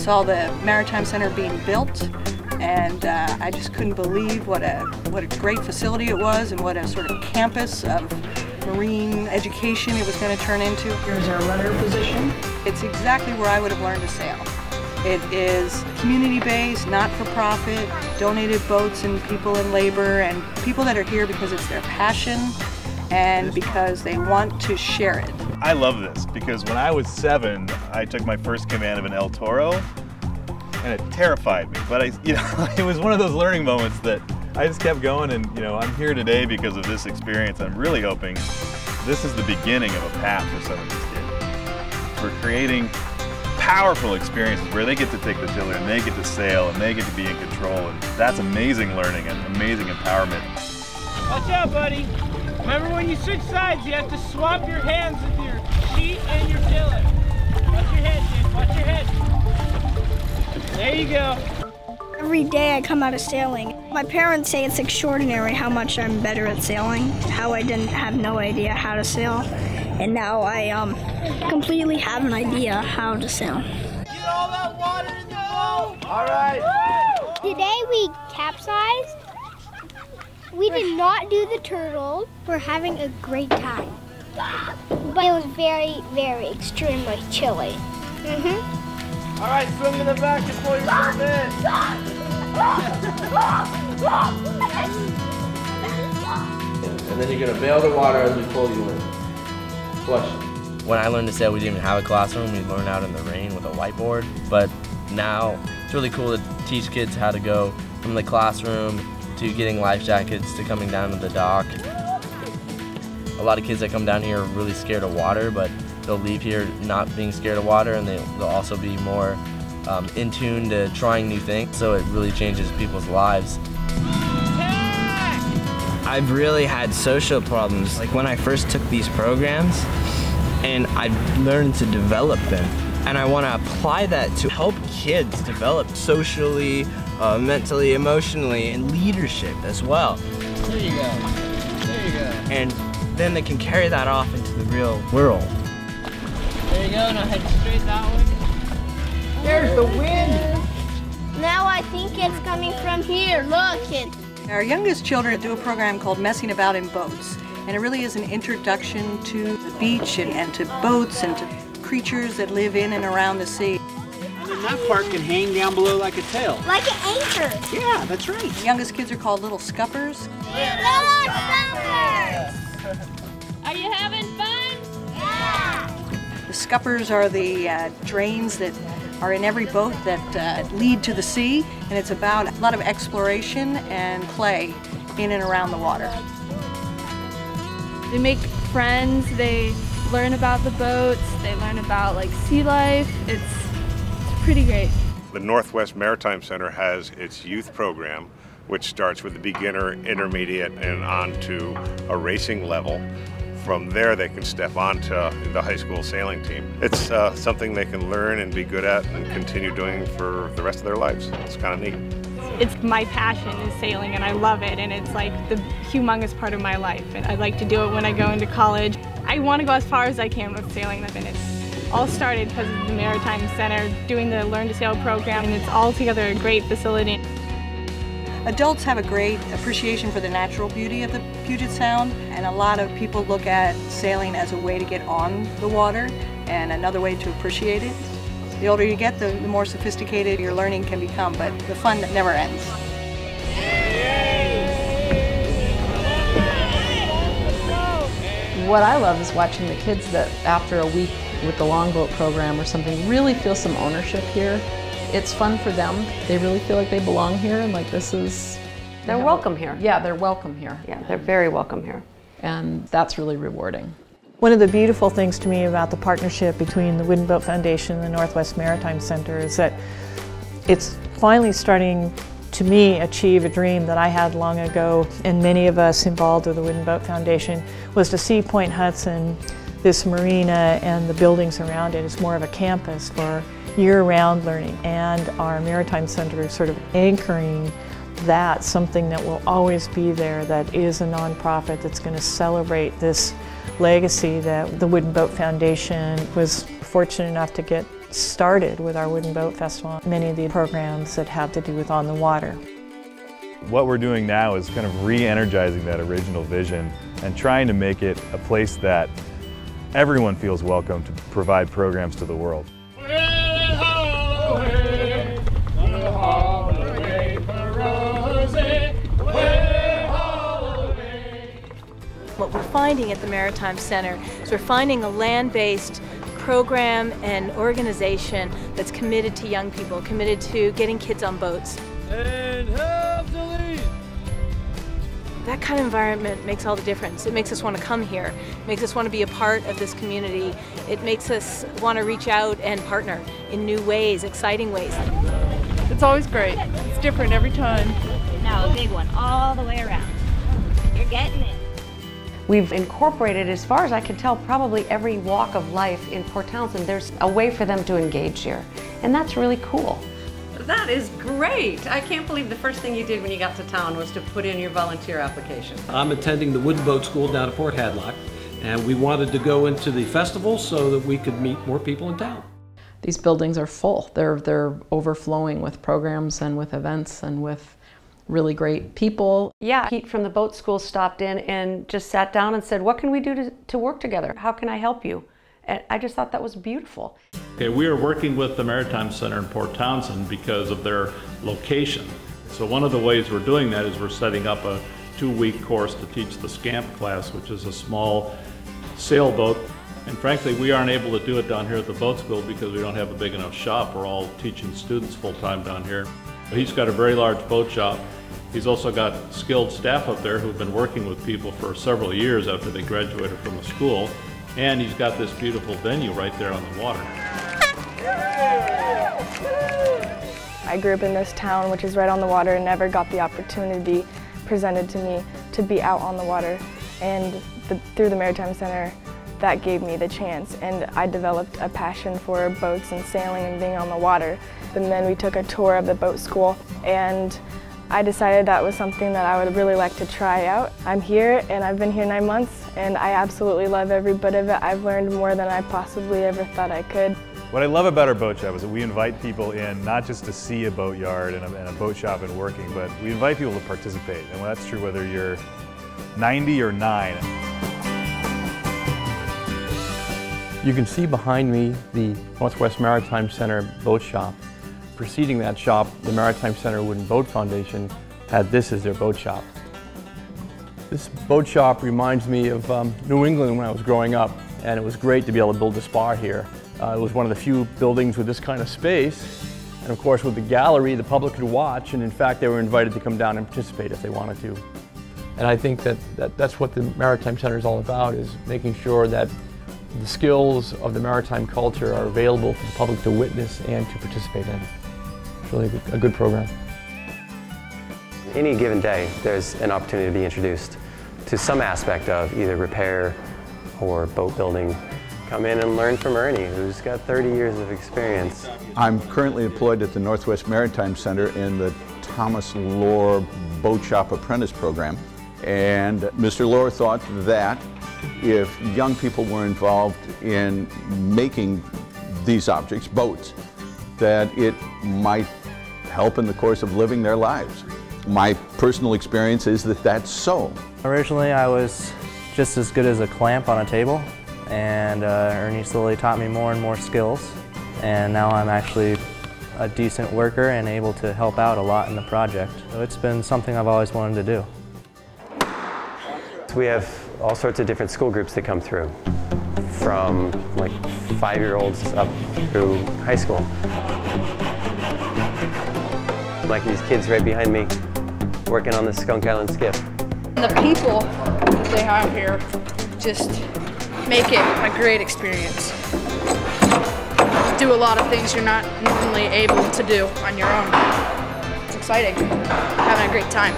saw the Maritime Center being built, and I just couldn't believe what a great facility it was and what a sort of campus of marine education it was going to turn into. Here's our rudder position. It's exactly where I would have learned to sail. It is community-based, not-for-profit, donated boats and people in labor, and people that are here because it's their passion and because they want to share it. I love this because when I was 7, I took my first command of an El Toro, and it terrified me. But it was one of those learning moments that I just kept going, and I'm here today because of this experience. I'm really hoping this is the beginning of a path for some of these kids. We're creating powerful experiences where they get to take the tiller and they get to sail and they get to be in control, and that's amazing learning and amazing empowerment. Watch out, buddy. Remember, when you switch sides, you have to swap your hands with your sheet and your tiller. Watch your head, kid. Watch your head. There you go. Every day I come out of sailing. My parents say it's extraordinary how much I'm better at sailing, how I didn't have no idea how to sail, and now I completely have an idea how to sail. Get all that water in the boat! All right. Today we capsized. We did not do the turtle. We're having a great time. But it was very, very extremely chilly. All right, swim in the back and pull yourself in. And then you're going to bail the water as we pull you in. Flush. When I learned to sail, we didn't even have a classroom. We learned out in the rain with a whiteboard. But now it's really cool to teach kids how to go from the classroom to getting life jackets to coming down to the dock. A lot of kids that come down here are really scared of water, but they'll leave here not being scared of water, and they'll also be more in tune to trying new things, so it really changes people's lives. I've really had social problems, like when I first took these programs, and I've learned to develop them. And I want to apply that to help kids develop socially, mentally, emotionally, and leadership as well. There you go. There you go. And then they can carry that off into the real world. There you go. Now head straight that way. There's the wind. Now I think it's coming from here. Look, it. Our youngest children do a program called Messing About in Boats, and it really is an introduction to the beach and to boats and to creatures that live in and around the sea. And then that part can hang down below like a tail. Like an anchor. Yeah, that's right. The youngest kids are called little scuppers. Little scuppers! Are you having fun? Yeah! The scuppers are the drains that are in every boat that lead to the sea, and it's about a lot of exploration and play in and around the water. They make friends, they learn about the boats, they learn about sea life. It's pretty great. The Northwest Maritime Center has its youth program, which starts with the beginner, intermediate, and on to a racing level. From there, they can step onto the high school sailing team. It's something they can learn and be good at and continue doing for the rest of their lives. It's kind of neat. It's my passion is sailing, and I love it, and it's like the humongous part of my life. And I like to do it when I go into college. I want to go as far as I can with sailing, and it's all started because of the Maritime Center doing the Learn to Sail program, and it's altogether a great facility. Adults have a great appreciation for the natural beauty of the Puget Sound, and a lot of people look at sailing as a way to get on the water and another way to appreciate it. The older you get, the more sophisticated your learning can become, but the fun never ends. What I love is watching the kids that after a week with the longboat program or something really feel some ownership here. It's fun for them. They really feel like they belong here and like this is... They're welcome here. Yeah, they're welcome here. Yeah, they're very welcome here. And that's really rewarding. One of the beautiful things to me about the partnership between the Wooden Boat Foundation and the Northwest Maritime Center is that it's finally starting to me achieve a dream that I had long ago, and many of us involved with the Wooden Boat Foundation, was to see Point Hudson, this marina and the buildings around it, as more of a campus for year-round learning, and our Maritime Center is sort of anchoring that, something that will always be there, that is a nonprofit that's going to celebrate this legacy that the Wooden Boat Foundation was fortunate enough to get started with our Wooden Boat Festival, many of the programs that have to do with on the water. What we're doing now is kind of re-energizing that original vision and trying to make it a place that everyone feels welcome to provide programs to the world. What we're finding at the Maritime Center is we're finding a land-based program and organization that's committed to young people, committed to getting kids on boats. And have the lead. That kind of environment makes all the difference. It makes us want to come here. It makes us want to be a part of this community. It makes us want to reach out and partner in new ways, exciting ways. It's always great. It's different every time. Now a big one all the way around. You're getting it. We've incorporated, as far as I can tell, probably every walk of life in Port Townsend. There's a way for them to engage here, and that's really cool. That is great. I can't believe the first thing you did when you got to town was to put in your volunteer application. I'm attending the Wooden Boat School down at Port Hadlock, and we wanted to go into the festival so that we could meet more people in town. These buildings are full. They're overflowing with programs and with events and with really great people. Yeah, Pete from the boat school stopped in and just sat down and said, what can we do to work together? How can I help you? And I just thought that was beautiful. Okay, we are working with the Maritime Center in Port Townsend because of their location. So one of the ways we're doing that is we're setting up a 2-week course to teach the SCAMP class, which is a small sailboat. And frankly, we aren't able to do it down here at the boat school because we don't have a big enough shop. We're all teaching students full-time down here. But he's got a very large boat shop. He's also got skilled staff up there who've been working with people for several years after they graduated from the school. And he's got this beautiful venue right there on the water. I grew up in this town, which is right on the water, and never got the opportunity presented to me to be out on the water. And through the Maritime Center, that gave me the chance, and I developed a passion for boats and sailing and being on the water. And then we took a tour of the boat school, and I decided that was something that I would really like to try out. I'm here, and I've been here 9 months, and I absolutely love every bit of it. I've learned more than I possibly ever thought I could. What I love about our boat shop is that we invite people in not just to see a boat yard and a boat shop and working, but we invite people to participate. And that's true whether you're 90 or 9. You can see behind me the Northwest Maritime Center boat shop. Preceding that shop, the Maritime Center Wooden Boat Foundation had this as their boat shop. This boat shop reminds me of New England when I was growing up, and it was great to be able to build a spa here. It was one of the few buildings with this kind of space, and of course with the gallery the public could watch, and in fact they were invited to come down and participate if they wanted to. And I think that's what the Maritime Center is all about, is making sure that the skills of the maritime culture are available for the public to witness and to participate in. It's really a good program. Any given day, there's an opportunity to be introduced to some aspect of either repair or boat building. Come in and learn from Ernie, who's got 30 years of experience. I'm currently employed at the Northwest Maritime Center in the Thomas Lohr Boat Shop Apprentice Program. And Mr. Lohr thought that if young people were involved in making these objects, boats, that it might help in the course of living their lives. My personal experience is that that's so. Originally I was just as good as a clamp on a table, and Ernie slowly taught me more and more skills, and now I'm actually a decent worker and able to help out a lot in the project. So it's been something I've always wanted to do. We have all sorts of different school groups that come through, from like 5-year-olds up through high school. Like these kids right behind me working on the Skunk Island skiff. The people that they have here just make it a great experience. Do a lot of things you're not normally able to do on your own. It's exciting, having a great time.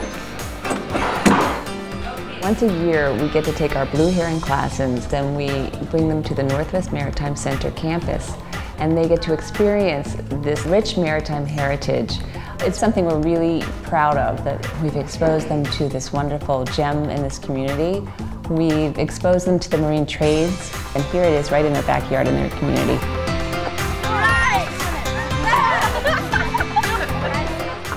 Once a year, we get to take our blue heron classes, then we bring them to the Northwest Maritime Center campus, and they get to experience this rich maritime heritage. It's something we're really proud of, that we've exposed them to this wonderful gem in this community. We've exposed them to the marine trades, and here it is right in their backyard in their community.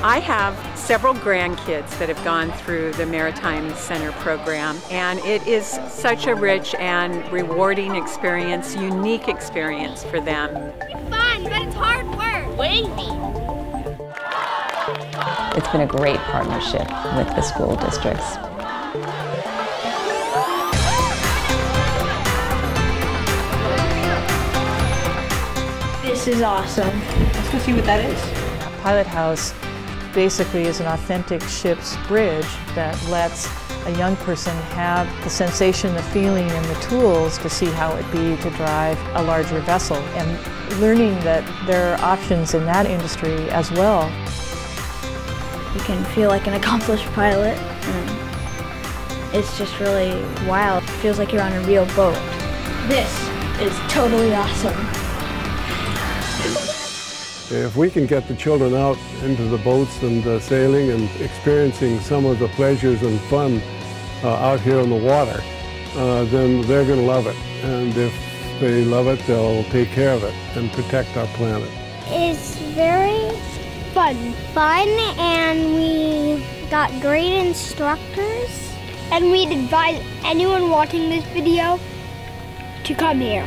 I have several grandkids that have gone through the Maritime Center program, and it is such a rich and rewarding experience, unique experience for them. It's fun, but it's hard work. Wavy. It's been a great partnership with the school districts. This is awesome. Let's go see what that is. Pilot House basically is an authentic ship's bridge that lets a young person have the sensation, the feeling, and the tools to see how it'd be to drive a larger vessel, and learning that there are options in that industry as well. You can feel like an accomplished pilot, and it's just really wild. It feels like you're on a real boat. This is totally awesome. If we can get the children out into the boats and sailing and experiencing some of the pleasures and fun out here on the water, then they're going to love it. And if they love it, they'll take care of it and protect our planet. It's very fun, and we got great instructors. And we'd advise anyone watching this video to come here.